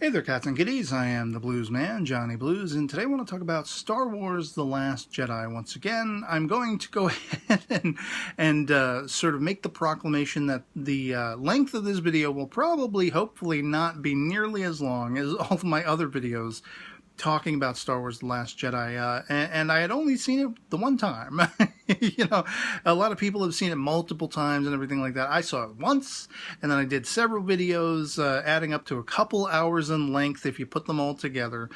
Hey there, cats and kitties. I am the Blues Man, Johnny Blues, and today I want to talk about Star Wars The Last Jedi. Once again, I'm going to go ahead and sort of make the proclamation that the length of this video will probably, hopefully, not be nearly as long as all of my other videos talking about Star Wars The Last Jedi, and I had only seen it the one time. You know, a lot of people have seen it multiple times and everything like that. I saw it once, and then I did several videos adding up to a couple hours in length if you put them all together.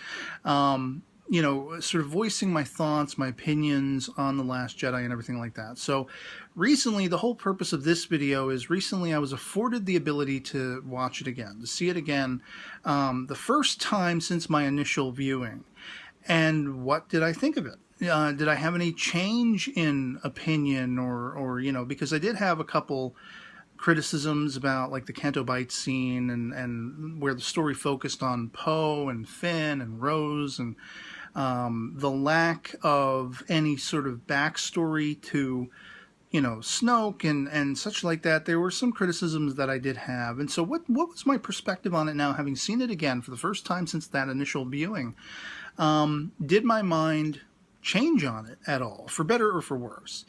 You know, sort of voicing my thoughts, my opinions on The Last Jedi and everything like that. So recently, the whole purpose of this video is recently I was afforded the ability to watch it again, to see it again, the first time since my initial viewing. And what did I think of it? Did I have any change in opinion or you know, because I did have a couple criticisms about like the Canto Bight scene and where the story focused on Poe and Finn and Rose and the lack of any sort of backstory to, you know, Snoke and such like that. There were some criticisms that I did have. And so what was my perspective on it now, having seen it again for the first time since that initial viewing? Did my mind change on it at all, for better or for worse?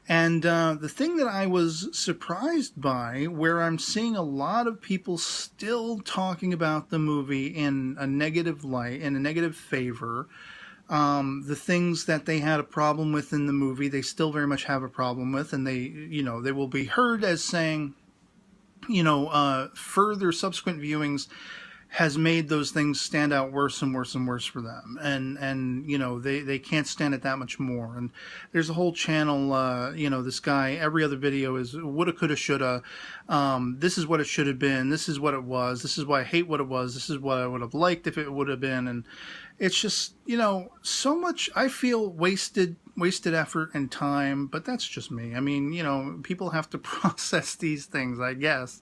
And the thing that I was surprised by, where I'm seeing a lot of people still talking about the movie in a negative light, in a negative favor, the things that they had a problem with in the movie, they still very much have a problem with, and they, you know, they will be heard as saying, you know, further subsequent viewings has made those things stand out worse and worse and worse for them. And you know, they can't stand it that much more. And there's a whole channel, you know, this guy, every other video is woulda, coulda, shoulda. This is what it should have been. This is what it was. This is why I hate what it was. This is what I would have liked if it would have been. And it's just, you know, so much, I feel, wasted effort and time, but that's just me. I mean, you know, people have to process these things, I guess.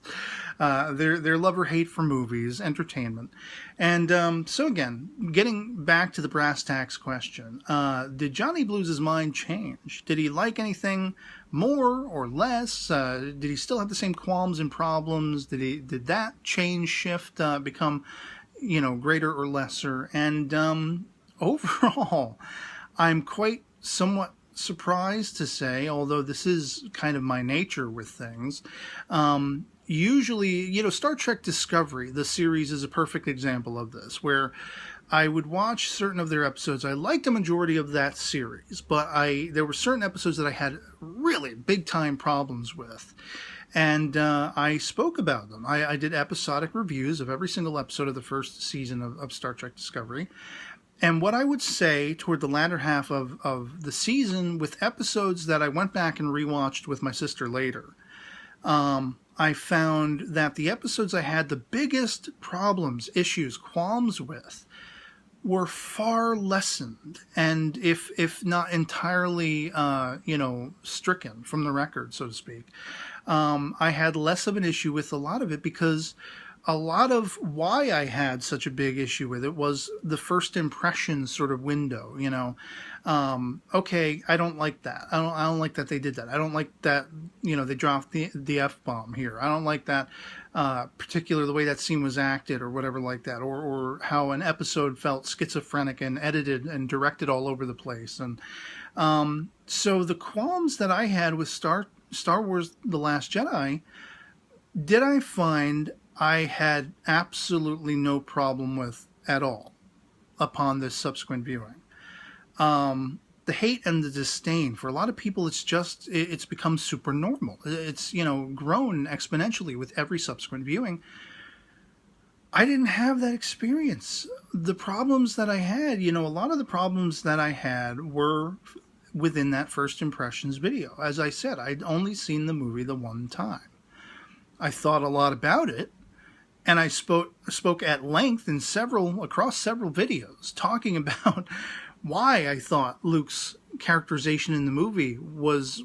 Their love or hate for movies, entertainment. And so again, getting back to the brass tacks question, did Johnny Blues' mind change? Did he like anything more or less? Did he still have the same qualms and problems? Did that change, shift, become, you know, greater or lesser? And overall, I'm quite somewhat surprised to say, although this is kind of my nature with things, usually, you know, Star Trek Discovery, the series, is a perfect example of this, where I would watch certain of their episodes. I liked a majority of that series, but there were certain episodes that I had really big-time problems with. And I spoke about them. I did episodic reviews of every single episode of the first season of Star Trek Discovery. And what I would say toward the latter half of the season, with episodes that I went back and rewatched with my sister later, I found that the episodes I had the biggest problems, issues, qualms with were far lessened, and if not entirely, you know, stricken from the record, so to speak. I had less of an issue with a lot of it because a lot of why I had such a big issue with it was the first impression sort of window, you know. Okay, I don't like that. I don't like that they did that. I don't like that, you know, they dropped the F-bomb here. I don't like that particular, the way that scene was acted or whatever like that, or how an episode felt schizophrenic and edited and directed all over the place. And so the qualms that I had with Star Wars The Last Jedi, did I find I had absolutely no problem with at all upon this subsequent viewing. The hate and the disdain, for a lot of people, it's become super normal. It's, you know, grown exponentially with every subsequent viewing. I didn't have that experience. The problems that I had, you know, a lot of the problems that I had were within that first impressions video. As I said, I'd only seen the movie the one time. I thought a lot about it, and I spoke at length across several videos, talking about why I thought Luke's characterization in the movie was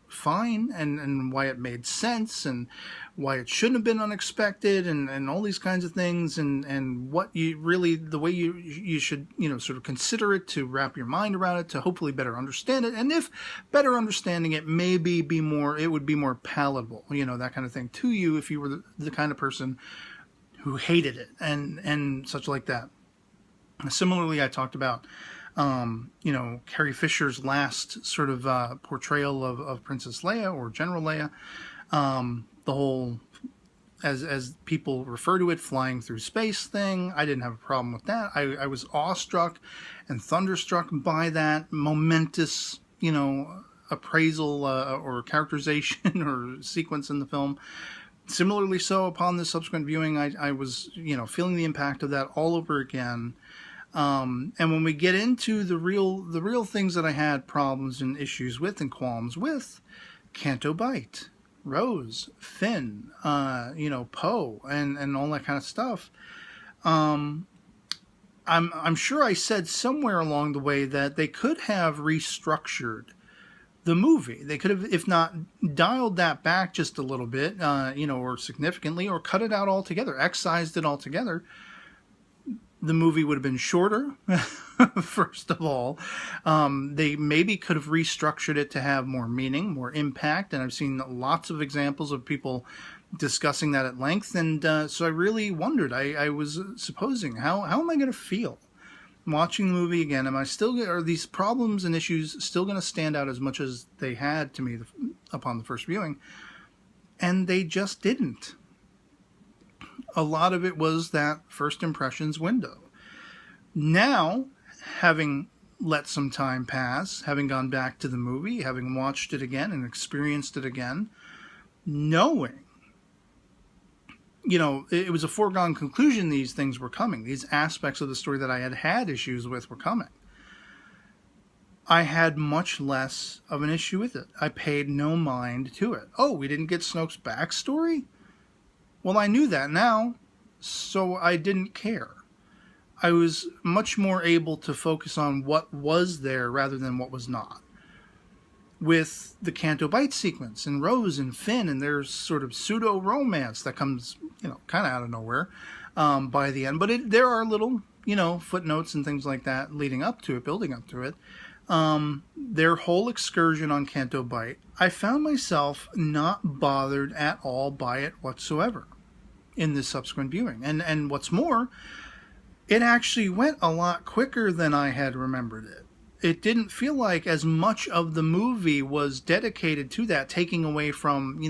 fine, and why it made sense, and why it shouldn't have been unexpected, and all these kinds of things, and what you really, the way you should, you know, sort of consider it to wrap your mind around it to hopefully better understand it, and if better understanding it, maybe it would be more palatable, you know, that kind of thing to you if you were the kind of person who hated it and such like that. Similarly, I talked about, Carrie Fisher's last sort of portrayal of Princess Leia or General Leia. The whole, as people refer to it, flying through space thing. I didn't have a problem with that. I was awestruck and thunderstruck by that momentous, appraisal or characterization or sequence in the film. Similarly so, upon the subsequent viewing, I was, feeling the impact of that all over again. And when we get into the real things that I had problems and issues with and qualms with, Canto Bight, Rose, Finn, Poe, and all that kind of stuff. I'm sure I said somewhere along the way that they could have restructured the movie. They could have, if not dialed that back just a little bit, or significantly, or cut it out altogether, excised it altogether. The movie would have been shorter, first of all. They maybe could have restructured it to have more meaning, more impact, and I've seen lots of examples of people discussing that at length, and so I really wondered. I was supposing, how am I going to feel watching the movie again? Are these problems and issues still going to stand out as much as they had to me upon the first viewing? And they just didn't. A lot of it was that first impressions window. Now, having let some time pass, having gone back to the movie, having watched it again and experienced it again, knowing, it was a foregone conclusion these things were coming. These aspects of the story that I had issues with were coming. I had much less of an issue with it. I paid no mind to it. Oh, we didn't get Snoke's backstory? Well, I knew that now, so I didn't care. I was much more able to focus on what was there rather than what was not. With the Canto Bight sequence and Rose and Finn and their sort of pseudo-romance that comes, kind of out of nowhere by the end. But there are little, footnotes and things like that leading up to it, building up to it. Their whole excursion on Canto Bight, I found myself not bothered at all by it whatsoever in this subsequent viewing. And what's more, it actually went a lot quicker than I had remembered it. It didn't feel like as much of the movie was dedicated to that, taking away from,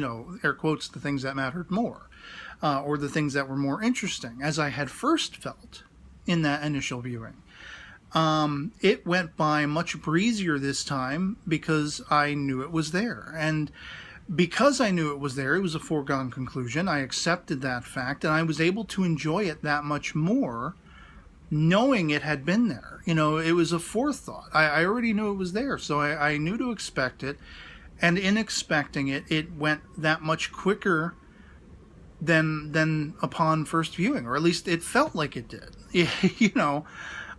air quotes, the things that mattered more, or the things that were more interesting, as I had first felt in that initial viewing. It went by much breezier this time because I knew it was there. And because I knew it was there, it was a foregone conclusion. I accepted that fact, and I was able to enjoy it that much more, knowing it had been there. It was a forethought. I already knew it was there, so I knew to expect it. And in expecting it, it went that much quicker than upon first viewing, or at least it felt like it did.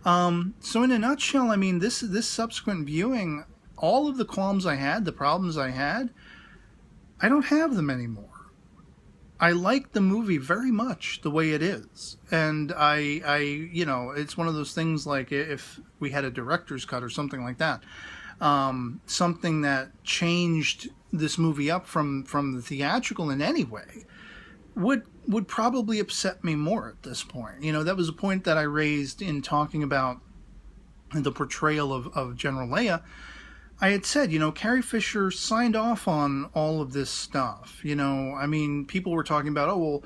So in a nutshell, this subsequent viewing, all of the qualms I had, the problems I had, I don't have them anymore. I like the movie very much the way it is. And it's one of those things like if we had a director's cut or something like that, something that changed this movie up from the theatrical in any way, would probably upset me more at this point. That was a point that I raised in talking about the portrayal of General Leia. I had said, Carrie Fisher signed off on all of this stuff. People were talking about,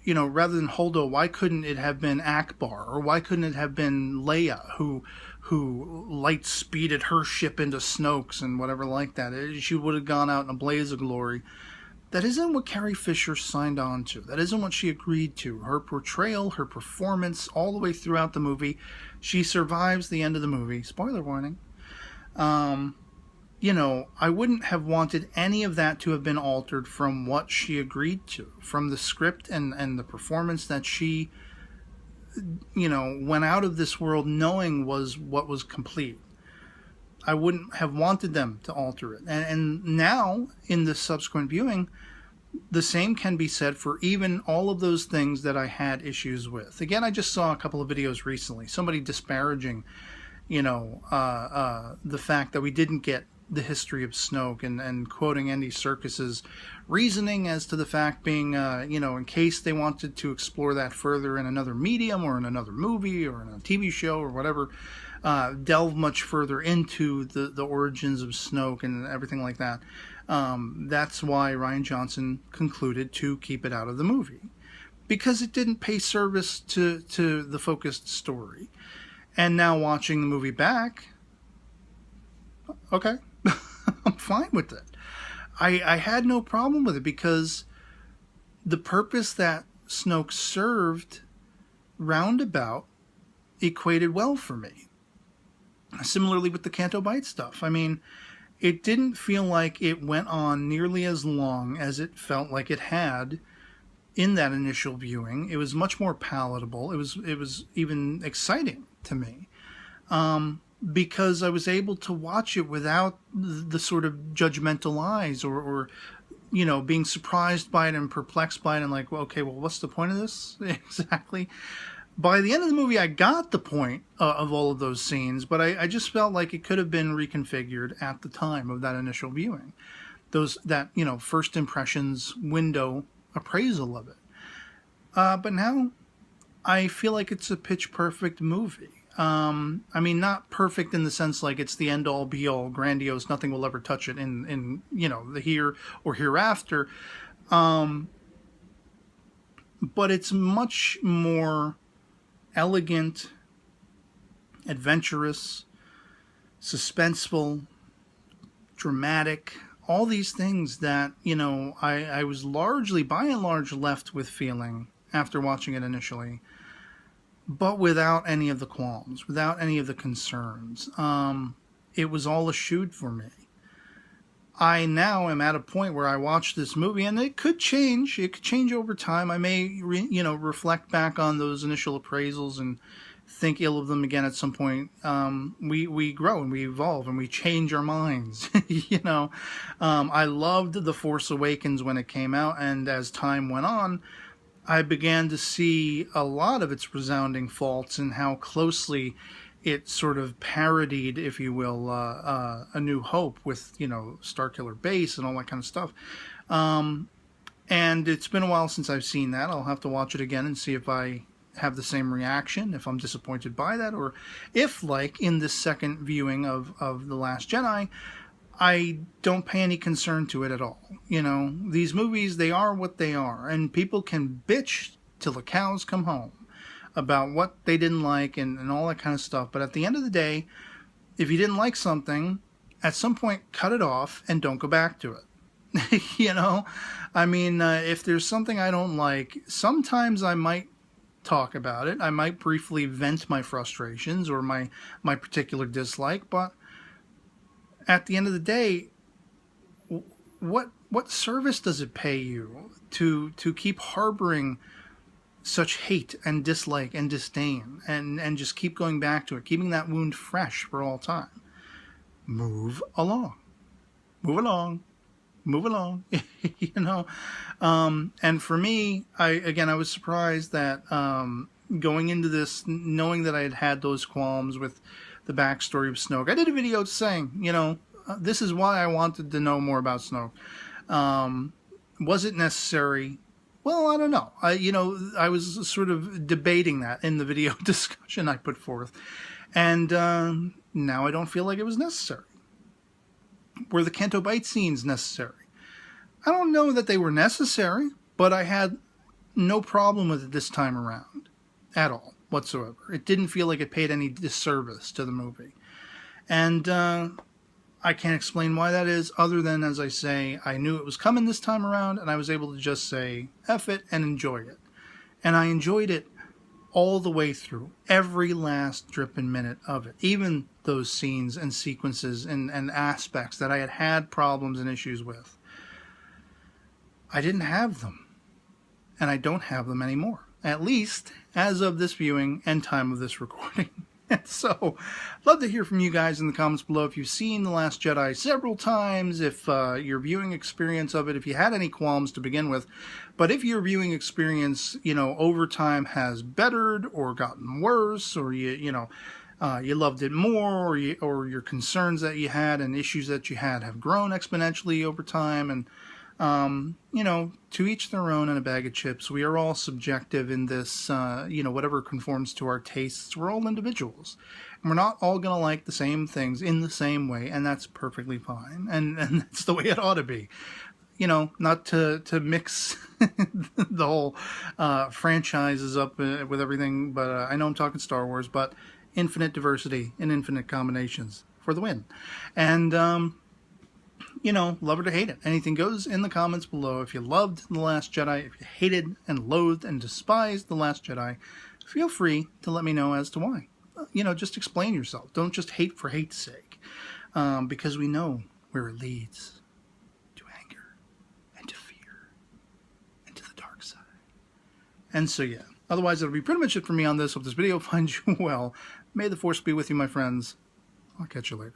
rather than Holdo, why couldn't it have been Akbar? Or why couldn't it have been Leia who light speeded her ship into Snoke's and whatever like that? She would have gone out in a blaze of glory. That isn't what Carrie Fisher signed on to. That isn't what she agreed to. Her portrayal, her performance, all the way throughout the movie, she survives the end of the movie. Spoiler warning. I wouldn't have wanted any of that to have been altered from what she agreed to, from the script and the performance that she, went out of this world knowing was what was complete. I wouldn't have wanted them to alter it. And now, in this subsequent viewing, the same can be said for even all of those things that I had issues with. Again, I just saw a couple of videos recently, somebody disparaging, the fact that we didn't get the history of Snoke and quoting Andy Serkis's reasoning as to the fact being, in case they wanted to explore that further in another medium or in another movie or in a TV show or whatever, delve much further into the origins of Snoke and everything like that. That's why Rian Johnson concluded to keep it out of the movie, because it didn't pay service to the focused story. And now watching the movie back, okay, I'm fine with it. I had no problem with it because the purpose that Snoke served roundabout equated well for me. Similarly with the Canto Bight stuff. I mean, it didn't feel like it went on nearly as long as it felt like it had in that initial viewing. It was much more palatable. It was even exciting to me. Because I was able to watch it without the sort of judgmental eyes or being surprised by it and perplexed by it and like, well, okay, well, what's the point of this exactly? By the end of the movie, I got the point of all of those scenes, but I just felt like it could have been reconfigured at the time of that initial viewing. That first impressions window appraisal of it. But now I feel like it's a pitch perfect movie. I mean, not perfect in the sense like it's the end all be all grandiose, nothing will ever touch it in the here or hereafter. But it's much more elegant, adventurous, suspenseful, dramatic, all these things that, I was largely, by and large, left with feeling after watching it initially, but without any of the qualms, without any of the concerns. It was all eschewed for me. I now am at a point where I watch this movie, and it could change. It could change over time. I may, reflect back on those initial appraisals and think ill of them again at some point. We grow and we evolve and we change our minds. I loved The Force Awakens when it came out, and as time went on, I began to see a lot of its resounding faults and how closely it sort of parodied, if you will, A New Hope with, Starkiller Base and all that kind of stuff. And it's been a while since I've seen that. I'll have to watch it again and see if I have the same reaction, if I'm disappointed by that, or if, like in this second viewing of The Last Jedi, I don't pay any concern to it at all. These movies, they are what they are, and people can bitch till the cows come home about what they didn't like and all that kind of stuff. But at the end of the day, if you didn't like something, at some point, cut it off and don't go back to it. I mean, if there's something I don't like, sometimes I might talk about it. I might briefly vent my frustrations or my particular dislike, but at the end of the day, what service does it pay you to keep harboring such hate and dislike and disdain and just keep going back to it, keeping that wound fresh for all time? Move along. Move along. Move along. And for me, I was surprised that going into this, knowing that I had those qualms with the backstory of Snoke. I did a video saying, this is why I wanted to know more about Snoke. Was it necessary? Well, I don't know. I was sort of debating that in the video discussion I put forth. And now I don't feel like it was necessary. Were the Canto Bight scenes necessary? I don't know that they were necessary, but I had no problem with it this time around. At all, whatsoever. It didn't feel like it paid any disservice to the movie. And I can't explain why that is, other than, as I say, I knew it was coming this time around, and I was able to just say, F it, and enjoy it. And I enjoyed it all the way through, every last drip and minute of it. Even those scenes and sequences and aspects that I had problems and issues with. I didn't have them. And I don't have them anymore. At least as of this viewing and time of this recording. So, I'd love to hear from you guys in the comments below if you've seen The Last Jedi several times, if your viewing experience of it, if you had any qualms to begin with, but if your viewing experience, over time has bettered or gotten worse, or you loved it more, or your concerns that you had and issues that you had have grown exponentially over time. And to each their own and a bag of chips. We are all subjective in this, whatever conforms to our tastes. We're all individuals. And we're not all going to like the same things in the same way, and that's perfectly fine. And that's the way it ought to be. Not to mix the whole franchises up with everything, but I know I'm talking Star Wars, but infinite diversity and infinite combinations for the win. And, love it or hate it. Anything goes in the comments below. If you loved The Last Jedi, if you hated and loathed and despised The Last Jedi, feel free to let me know as to why. Just explain yourself. Don't just hate for hate's sake. Because we know where it leads. To anger and to fear and to the dark side. And so, yeah. Otherwise, that'll be pretty much it for me on this. Hope this video finds you well. May the Force be with you, my friends. I'll catch you later.